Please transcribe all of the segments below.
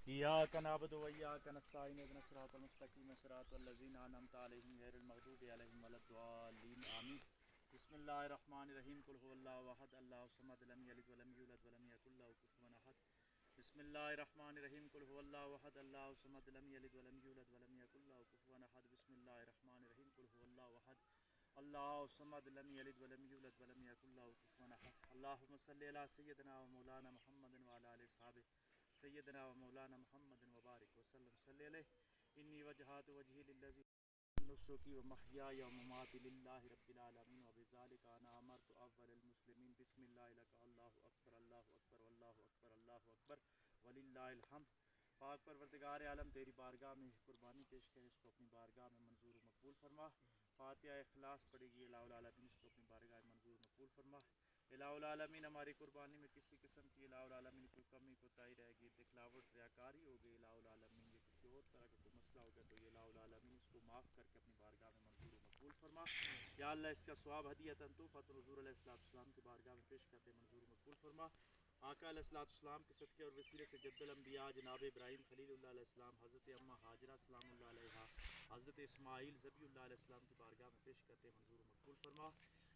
إياك نعبد وإياك نستعين اهدنا الصراط المستقيم صراط الذين أنعمت عليهم غير المغضوب عليهم ولا الضالين آمين. بسم الله الرحمن الرحيم. قل هو الله أحد الله الصمد لم يلد ولم يولد ولم يكن له كفوا أحد. بسم الله الرحمن الرحيم. قل هو الله أحد الله الصمد لم يلد ولم يولد ولم يكن له كفوا أحد. بسم الله الرحمن الرحيم. قل هو الله أحد الله الصمد لم يلد ولم يولد ولم يكن له كفوا أحد. اللهم صل على سيدنا ومولانا محمد وعلى آل أصحابه سيدنا ومولانا محمد وبارك وسلم. صلی علیہ. انی وجہات وجہی للذی نسکی ومحیای ومماتی للہ رب العالمین وبذالک انا امرت اول المسلمین. بسم اللہ لک اللہ اکبر اللہ اکبر واللہ اکبر اللہ اکبر وللہ الحمد. پاک پروردگار عالم تیری بارگاہ میں قربانی پیش کرے، اس کو اپنی بارگاہ میں منظور و مقبول فرما. فاتحہ اخلاص پڑے گی الہ العالمین، اس کو اپنی بارگاہ میں منظور و مقبول فرما. الہ العالمین ہماری قربانی میں کسی قسم کی الہ العالمین کوئی کمی کوتاہی رہ گئی، دکھلاوٹ ریاکاری ہو گئی الہ العالمین، یا کسی اور طرح کا کوئی مسئلہ ہو گیا تو یہ الہ العالمین اس کو معاف کر کے اپنی بارگاہ میں منظور و مقبول فرما. یا اللہ اس کا ثواب ہدیۃ تحفۃ حضور علیہ السلام کی بارگاہ میں پیش کرتے منظور و مقبول فرما. آقا علیہ السلام کے صدقے اور وسیلے سے جد الانبیاء جناب ابراہیم خلیل اللہ علیہ السلام، حضرت اماں ہاجرہ سلام اللہ علیہا، حضرت اسماعیل ذبیح اللہ علیہ السلام کی بارگاہ میں پیش کرتے منظور و مقبول فرما.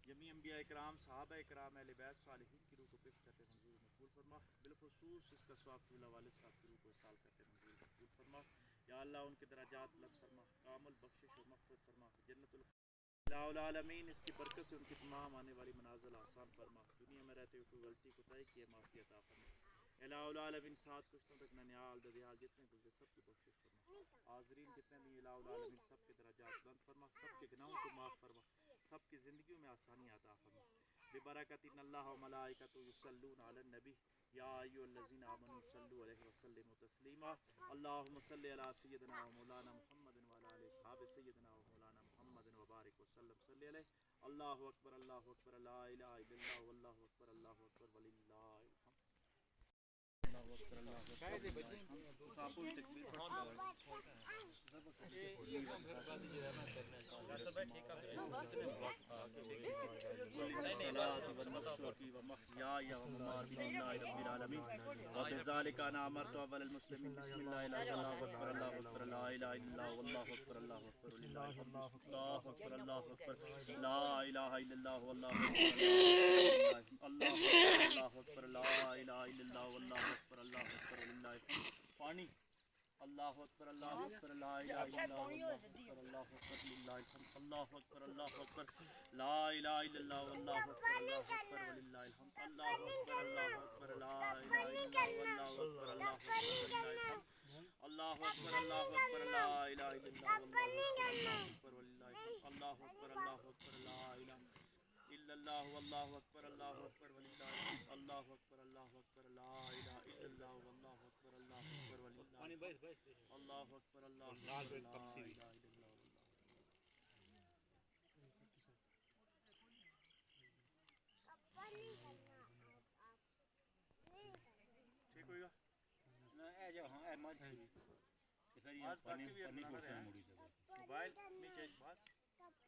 جمیع انبیاء اکرام، صحابہ اکرام، اہل بیت صالحین کی روح کو پیش کرتے منظور و مقبول فرما. بالخصوص اس کا ثواب قبلہ والد صاحب کی روح کو اصال کرتے منظور و مقبول فرما. یا اللہ ان کے درجات بلند فرما، کامل بخشش و مغفرت فرما. جنت الہ العالمین اس کی برکت سے ان کی تمام آنے والی منازل آسان فرما. دنیا میں رہتے ہوئے کوئی غلطی کوتاہی کی ہے معافی عطا فرما. الہ العالمین سات کشتوں تک ننیال ددیال جتنے گزرے سب کی بخشش فرما. حاضرین جتنے بھی الہ العالمین سب کے درجات بلند فرما، سب کے گناہوں کو معاف فرما، سب کی زندگیوں میں آسانی عطا فرما. ببرکۃ ان اللہ و ملائکتہ یصلون علی النبی یا ایھا الذین آمنوا صلوا علیہ وسلموا تسلیما. اللہم صل علی سیدنا و مولانا محمد وعلی آل اصحاب سیدنا و مولانا محمد وبارک وسلم. صلی علیہ. اللہ اکبر اللہ اکبر لا الہ الا اللہ واللہ اکبر اللہ اکبر وللہ الحمد. اللہ اکبر اللہ اکبر. صاحب بھی تکبیر ومحیای ومماتی للہ رب العالمین وبذالک انا امرت اول المسلمین. بسم اللہ اللہ اکبر اللہ اکبر لا الہ الا اللہ واللہ اکبر اللہ اکبر وللہ الحمد. اللہ اکبر اللہ اکبر لا الہ الا اللہ واللہ اکبر اللہ اکبر لا الہ الا اللہ واللہ اکبر اللہ اکبر وللہ الحمد. پانی. اللہ اکبر اللہ اکبر لا الہ الا اللہ واللہ اکبر اللہ اکبر للہ الحمد. اللہ اکبر اللہ اکبر لا الہ الا اللہ واللہ اکبر اللہ اکبر وللہ الحمد. اللہ اکبر اللہ اکبر لا الہ الا اللہ واللہ اکبر اللہ اکبر وللہ الحمد. اللہ اکبر اللہ اکبر لا الہ الا اللہ واللہ اکبر وللہ الحمد. اللہ اکبر اللہ اکبر لا الہ الا اللہ واللہ اکبر اللہ اکبر وللہ الحمد. اللہ اکبر اللہ اکبر لا الہ الا اللہ واللہ اکبر اللہ اکبر وللہ الحمد. اللہ اکبر اللہ اکبر لا الہ الا اللہ. ٹھیک ہوئے گا. موبائل نیچے بس